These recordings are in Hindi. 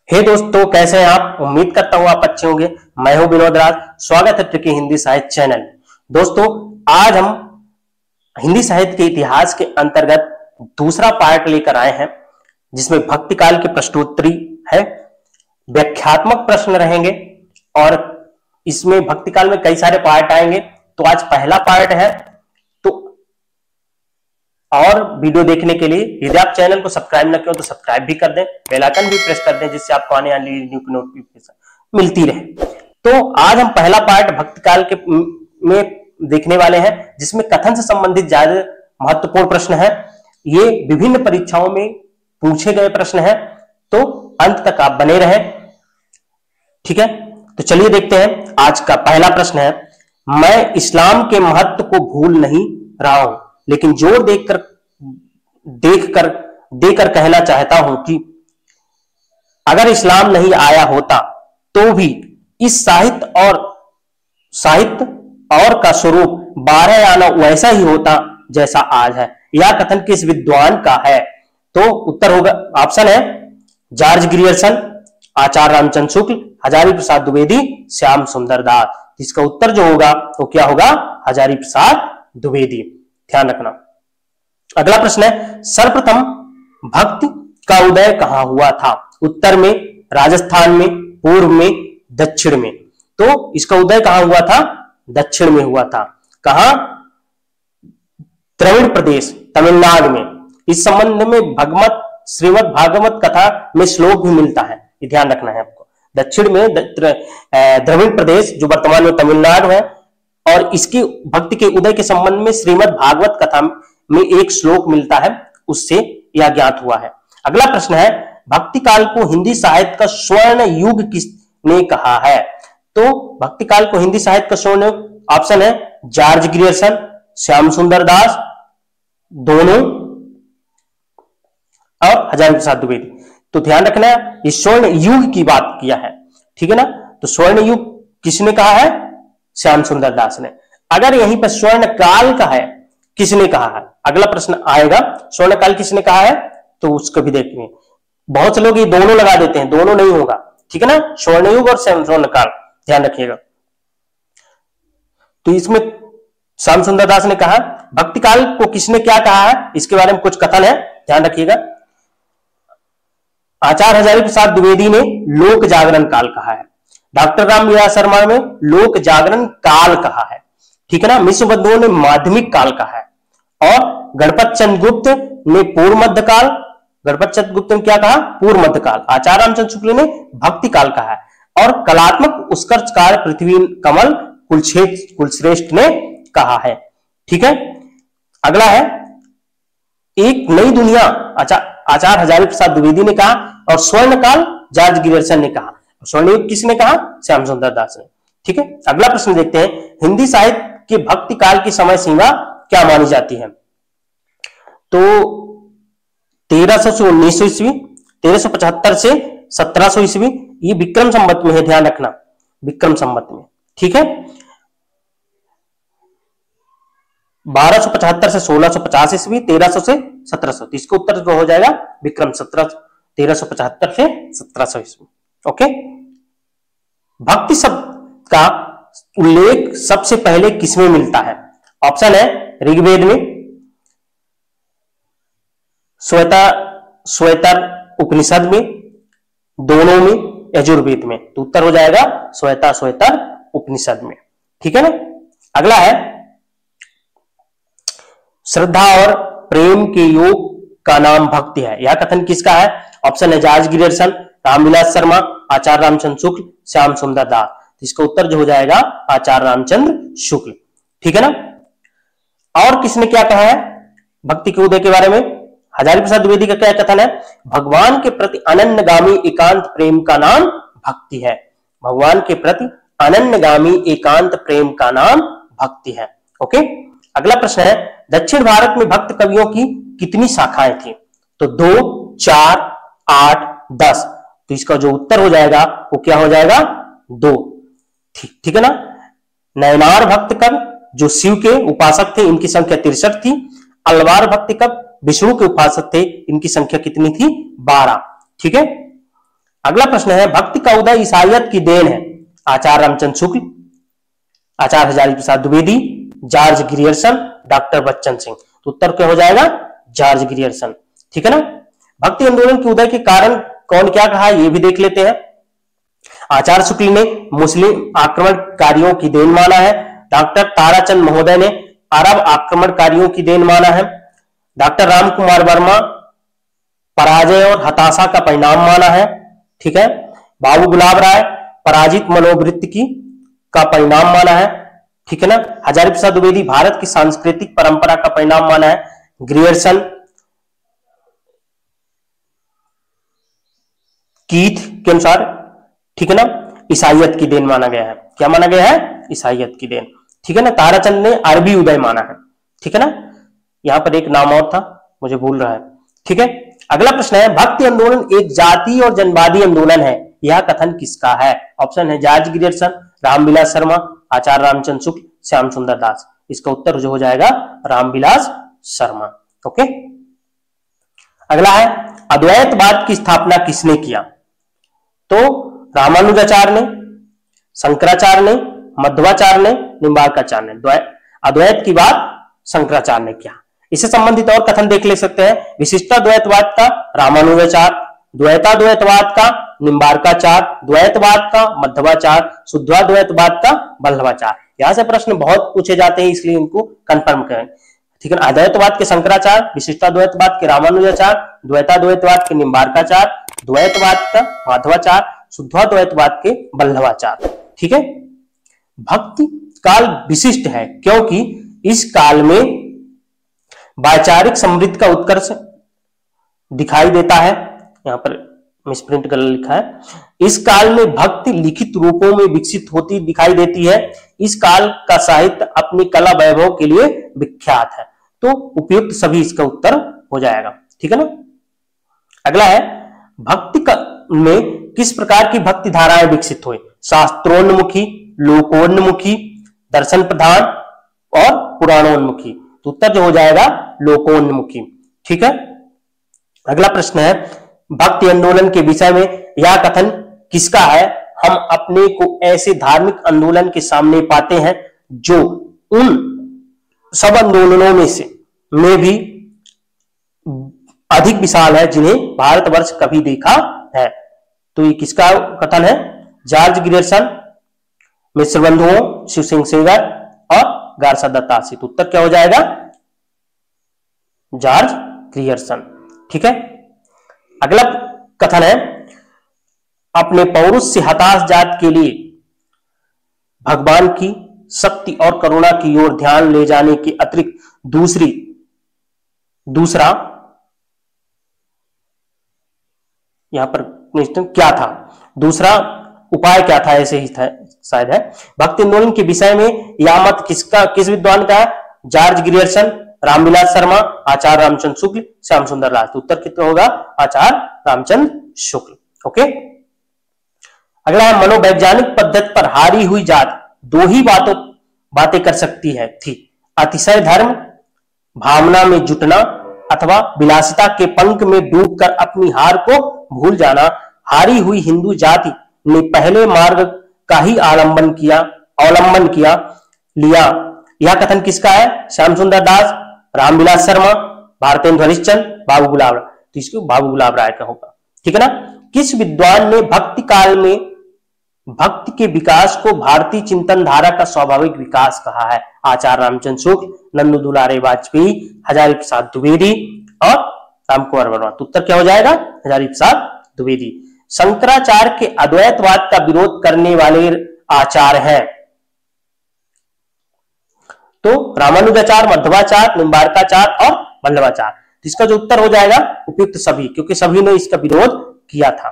हे दोस्तों, कैसे हैं आप। उम्मीद करता हूं आप अच्छे होंगे। मैं हूं विनोद राज। स्वागत है ट्रिकी हिंदी साहित्य चैनल। दोस्तों, आज हम हिंदी साहित्य के इतिहास के अंतर्गत दूसरा पार्ट लेकर आए हैं, जिसमें भक्ति काल की प्रश्नोत्तरी है, व्याख्यात्मक प्रश्न रहेंगे और इसमें भक्ति काल में कई सारे पार्ट आएंगे। तो आज पहला पार्ट है। तो और वीडियो देखने के लिए यदि आप चैनल को सब्सक्राइब न किया तो सब्सक्राइब भी कर दें, बेल आइकन भी प्रेस कर दें, जिससे आपको आने वाली वीडियो की नोटिफिकेशन मिलती रहे। तो आज हम पहला पार्ट भक्ति काल के में देखने वाले हैं, जिसमें कथन से संबंधित ज्यादा महत्वपूर्ण प्रश्न है। ये विभिन्न परीक्षाओं में पूछे गए प्रश्न हैं, तो अंत तक आप बने रहें। ठीक है, तो चलिए देखते हैं। आज का पहला प्रश्न है, मैं इस्लाम के महत्व को भूल नहीं रहा हूं, लेकिन जोर देकर कहना चाहता हूं कि अगर इस्लाम नहीं आया होता तो भी इस साहित्य और का स्वरूप 12 आना वैसा ही होता जैसा आज है। यह कथन किस विद्वान का है? तो उत्तर होगा, ऑप्शन है जॉर्ज ग्रियर्सन, आचार्य रामचंद्र शुक्ल, हजारी प्रसाद द्विवेदी, श्याम सुंदर दास। इसका उत्तर जो होगा वो क्या होगा? हजारी प्रसाद द्विवेदी। ध्यान रखना। अगला प्रश्न है, सर्वप्रथम भक्ति का उदय कहां हुआ था? उत्तर में, राजस्थान में, पूर्व में, दक्षिण में। तो इसका उदय कहां हुआ था? दक्षिण में हुआ था। कहां? द्रविड़ प्रदेश, तमिलनाडु में। इस संबंध में श्रीमद् भागवत कथा में श्लोक भी मिलता है, ये ध्यान रखना है आपको। दक्षिण में द्रविड़ प्रदेश, जो वर्तमान में तमिलनाडु है, और इसकी भक्ति के उदय के संबंध में श्रीमद् भागवत कथा में एक श्लोक मिलता है, उससे यह ज्ञात हुआ है। अगला प्रश्न है, भक्ति काल को हिंदी साहित्य का स्वर्ण युग किसने कहा है? तो भक्ति काल को हिंदी साहित्य का स्वर्ण युग, ऑप्शन है जॉर्ज ग्रियर्सन, श्याम सुंदर दास, दोनों, और हजारी प्रसाद द्विवेदी। तो ध्यान रखना है, इस स्वर्ण युग की बात किया है, ठीक है ना। तो स्वर्ण युग किसने कहा है? श्याम सुंदर दास ने। अगर यहीं पर स्वर्ण काल का है, किसने कहा है? अगला प्रश्न आएगा, स्वर्ण काल किसने कहा है, तो उसको भी देखेंगे। बहुत से लोग ये दोनों लगा देते हैं, दोनों नहीं होगा, ठीक है ना। स्वर्ण युग और स्वर्ण काल, ध्यान रखिएगा। तो इसमें श्याम सुंदर दास ने कहा। भक्ति काल को किसने क्या कहा है, इसके बारे में कुछ कथन है, ध्यान रखिएगा। आचार्य हजारी प्रसाद द्विवेदी ने लोक जागरण काल कहा है, डॉक्टर रामविलास शर्मा ने लोक जागरण काल कहा है, ठीक है ना। मिश्र बंधुओं ने माध्यमिक काल कहा है, और गणपत चंद्र गुप्त ने पूर्व मध्य काल, गणपत चंद्र गुप्त ने क्या कहा? पूर्व मध्य काल। आचार्य रामचंद्र शुक्ल ने भक्ति काल कहा है, और कलात्मक उत्कर्ष काल पृथ्वी कमल कुलश्रेष्ठ ने कहा है, ठीक है। अगला है, एक नई दुनिया आचार्य हजारी प्रसाद द्विवेदी ने कहा, और स्वर्ण काल जॉर्ज ग्रियर्सन ने कहा। स्वर्ण युग किसने कहा? श्याम सुंदर दास ने, ठीक है। अगला प्रश्न देखते हैं, हिंदी साहित्य के भक्ति काल की समय सीमा क्या मानी जाती है? तो 1300 से 1900 ईस्वी, 1375 से 1700 ईस्वी, ये विक्रम संवत में है, ध्यान रखना, विक्रम संवत में, ठीक है। 1275 से 1650 ईस्वी, 1300 से 1700। इसका उत्तर जो हो जाएगा विक्रम 1375 से 1700 ईस्वी। ओके। भक्ति शब्द का उल्लेख सबसे पहले किसमें मिलता है? ऑप्शन है ऋग्वेद में, श्वेतर उपनिषद में, दोनों में, यजुर्वेद में। तो उत्तर हो जाएगा श्वेतर उपनिषद में, ठीक है ना। अगला है, श्रद्धा और प्रेम के योग का नाम भक्ति है, यह कथन किसका है? ऑप्शन है जॉर्ज ग्रियर्सन, रामविलास शर्मा, आचार्य रामचंद्र शुक्ल, श्याम सुंदर दास। इसका उत्तर जो हो जाएगा आचार्य रामचंद्र शुक्ल, ठीक है ना। और किसने क्या कहा है भक्ति के उदय के बारे में? हजारी प्रसाद द्विवेदी का क्या कथन है? भगवान के प्रति अनन्यगामी एकांत प्रेम का नाम भक्ति है। भगवान के प्रति अनन्यगामी एकांत प्रेम का नाम भक्ति है। ओके। अगला प्रश्न है, दक्षिण भारत में भक्त कवियों की कितनी शाखाएं थी? तो 2, 4, 8, 10। तो इसका जो उत्तर हो जाएगा वो क्या हो जाएगा? 2, ठीक है ना। नयनार भक्त कवि जो शिव के उपासक थे, इनकी संख्या 63 थी। अलवार भक्त कवि विष्णु के उपासक थे, इनकी संख्या कितनी थी? 12, ठीक है। अगला प्रश्न है, भक्ति का उदय ईसाइयत की देन है। Acharya Ramchandra Shukla, Acharya Hazari Prasad Dwivedi, George Grierson, doctor Bachchan Singh. तो उत्तर क्या हो जाएगा? George Grierson. ठीक है ना। भक्ति आंदोलन के उदय के कारण कौन क्या कहा ये भी देख लेते हैं। आचार्य शुक्ल ने मुस्लिम आक्रमणकारियों की देन माना है। डॉक्टर ताराचंद महोदय ने अरब आक्रमणकारियों की देन माना है। डॉक्टर रामकुमार वर्मा पराजय और हताशा का परिणाम माना है। ठीक है। बाबू गुलाब राय पराजित मनोवृत्ति की का परिणाम माना है। ठीक है ना। हजारी प्रसाद द्विवेदी भारत की सांस्कृतिक परंपरा का परिणाम माना है। ग्रियर्सन कीथ के अनुसार, ठीक है ना, ईसाइयत की देन माना गया है। क्या माना गया है? ईसाइयत की देन। ठीक है ना। ताराचंद ने अरबी उदय माना है। ठीक है ना। यहां पर एक नाम और था, मुझे भूल रहा है। ठीक है। अगला प्रश्न है, भक्ति आंदोलन एक जाति और जनवादी आंदोलन है, यह कथन किसका है? ऑप्शन है जॉर्ज ग्रियर्सन, रामविलास शर्मा, आचार्य रामचंद्र शुक्ल, श्याम सुंदर दास। इसका उत्तर जो हो जाएगा रामविलास शर्मा। ओके। अगला है, अद्वैतवाद की स्थापना किसने किया? तो रामानुजाचार्य ने, शंकराचार्य ने, मध्वाचार्य ने, निम्बार्काचार्य ने। अद्वैत की बात शंकराचार्य ने किया। इससे संबंधित और कथन देख ले सकते हैं। विशिष्टाद्वैतवाद का रामानुजाचार्य, द्वैताद्वैतवाद का निम्बार्काचार्य, द्वैतवाद का मध्वाचार्य, शुद्धाद्वैतवाद का वल्लभाचार्य। यहां से प्रश्न बहुत पूछे जाते हैं, इसलिए इनको कंफर्म करें। ठीक है। अद्वैतवाद के शंकराचार्य, विशिष्टाद्वैतवाद के रामानुजाचार्य, द्वैताद्वैतवाद के निम्बार्काचार्य, द्वैतवाद का माधवाचार्य, शुद्धाद्वैतवाद के वल्लभाचार्य। ठीक है। भक्ति काल विशिष्ट है क्योंकि इस काल में वैचारिक समृद्धि का उत्कर्ष दिखाई देता है। यहां पर मिसप्रिंट कर लिखा है। इस काल में भक्ति लिखित रूपों में विकसित होती दिखाई देती है। इस काल का साहित्य अपनी कला वैभव के लिए विख्यात है। तो उपयुक्त सभी इसका उत्तर हो जाएगा। ठीक है ना। अगला है, भक्ति में किस प्रकार की भक्ति धाराएं विकसित हुई? शास्त्रोन्मुखी, लोकोन्मुखी, दर्शन प्रधान और पुराणोन्मुखी। तो उत्तर जो हो जाएगा लोकोन्मुखी। ठीक है। अगला प्रश्न है, भक्ति आंदोलन के विषय में यह कथन किसका है? हम अपने को ऐसे धार्मिक आंदोलन के सामने पाते हैं जो उन सब आंदोलनों में भी अधिक विशाल है जिन्हें भारतवर्ष कभी देखा है। तो ये किसका कथन है? जॉर्ज ग्रियर्सन, मिश्र बंधुओं, शिव सिंह सेंगर और गारसा दत्तासी। तो उत्तर क्या हो जाएगा? George Grierson. ठीक है। अगला कथन है, अपने पौरुष से हताश जात के लिए भगवान की शक्ति और करुणा की ओर ध्यान ले जाने के अतिरिक्त दूसरा यहां पर क्या था? दूसरा उपाय क्या था? ऐसे ही था शायद है। भक्ति आंदोलन के विषय में यह मत किस विद्वान का है? जॉर्ज ग्रियर्सन, रामविलास शर्मा, आचार्य रामचंद्र शुक्ल, श्याम सुंदर दास। तो उत्तर कितना होगा? आचार्य रामचंद्र शुक्ल। ओके। अगला है, मनोवैज्ञानिक पद्धति पर हारी हुई जात दो ही बातें कर सकती है थी, अतिशय धर्म, भावना में जुटना, अथवा विलासिता के पंख में डूबकर अपनी हार को भूल जाना। हारी हुई हिंदू जाति ने पहले मार्ग का ही अवलंबन किया लिया। यह कथन किसका है? श्याम सुंदर दास, रामविलास शर्मा, भारतेंद्र हरिश्चंद्र, बाबू गुलाब राय। तो इसको बाबू गुलाब राय का होगा। ठीक है ना। किस विद्वान ने भक्ति काल में भक्ति के विकास को भारतीय चिंतन धारा का स्वाभाविक विकास कहा है? आचार्य रामचंद्र शुक्ल, नंदू दुलारे वाजपेयी, हजारी प्रसाद द्विवेदी और रामकुमार वर्मा। तो उत्तर क्या हो जाएगा? हजारी प्रसाद द्विवेदी। शंकराचार्य के अद्वैतवाद का विरोध करने वाले आचार्य हैं तो रामानुजाचार्य, मध्वाचार्य, निम्बार्काचार्य और वल्लभाचार्य। इसका जो उत्तर हो जाएगा उपयुक्त सभी, क्योंकि सभी ने इसका विरोध किया था।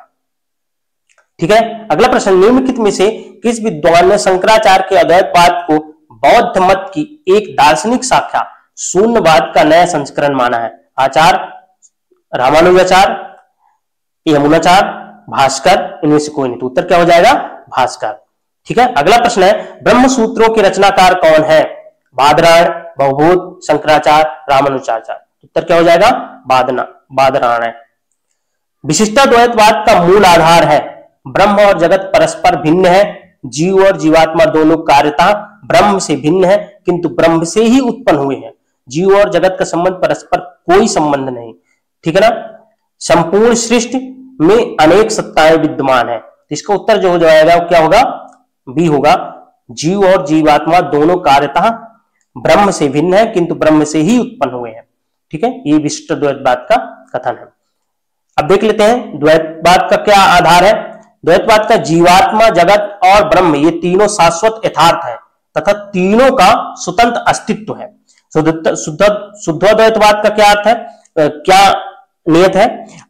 ठीक है। अगला प्रश्न, निम्नलिखित में से किस विद्वान ने शंकराचार्य के अद्वैतवाद को बौद्ध मत की एक दार्शनिक शाखा शून्यवाद का नया संस्करण माना है? आचार्य रामानुजाचार्य, यमुनाचार्य, भास्कर, इनमें से कोई नहीं। तो उत्तर क्या हो जाएगा? भास्कर। ठीक है। अगला प्रश्न है, ब्रह्म सूत्रों के रचनाकार कौन है? बादरायण, बहुभूत, शंकराचार्य, रामानुजाचार्य। उत्तर क्या हो जाएगा? बादरायण। विशिष्टाद्वैतवाद का मूल आधार है ब्रह्म और जगत परस्पर भिन्न है, जीव और जीवात्मा दोनों कार्यतः ब्रह्म से भिन्न है किंतु ब्रह्म से ही उत्पन्न हुए हैं। जीव और जगत का संबंध परस्पर कोई संबंध नहीं, ठीक है ना। संपूर्ण सृष्टि में अनेक सत्ताएं विद्यमान है। इसका उत्तर जो हो जाएगा वो क्या होगा, बी होगा। जीव और जीवात्मा दोनों कार्यतः ब्रह्म से भिन्न है किंतु ब्रह्म से ही उत्पन्न हुए हैं, ठीक है। ये विशिष्ट द्वैतवाद का कथन है। अब देख लेते हैं द्वैतवाद का क्या आधार है। द्वैतवाद का जीवात्मा, जगत और ब्रह्म ये तीनों शाश्वत यथार्थ है तथा तीनों का स्वतंत्र अस्तित्व है। शुद्धोद्वैतवाद का क्या अर्थ है, क्या नियत है।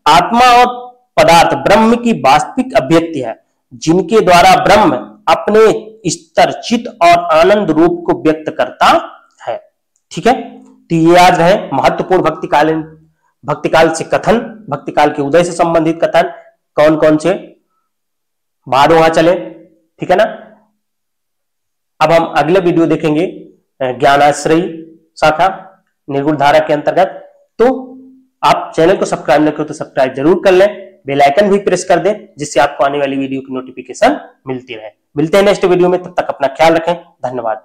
आत्मा और पदार्थ ब्रह्म की वास्तविक अभिव्यक्ति है जिनके द्वारा ब्रह्म अपने स्तर, चित और आनंद रूप को व्यक्त करता है, ठीक है। तो ये याद रहे महत्वपूर्ण भक्तिकाल से कथन, भक्तिकाल के उदय से संबंधित कथन कौन कौन से, बाद वहां चले, ठीक है ना। अब हम अगले वीडियो देखेंगे ज्ञानाश्रयी शाखा निर्गुण धारा के अंतर्गत। तो आप चैनल को सब्सक्राइब न करो तो सब्सक्राइब जरूर कर लें, बेल आइकन भी प्रेस कर दें जिससे आपको आने वाली वीडियो की नोटिफिकेशन मिलती रहे। मिलते हैं नेक्स्ट वीडियो में, तब तक अपना ख्याल रखें। धन्यवाद।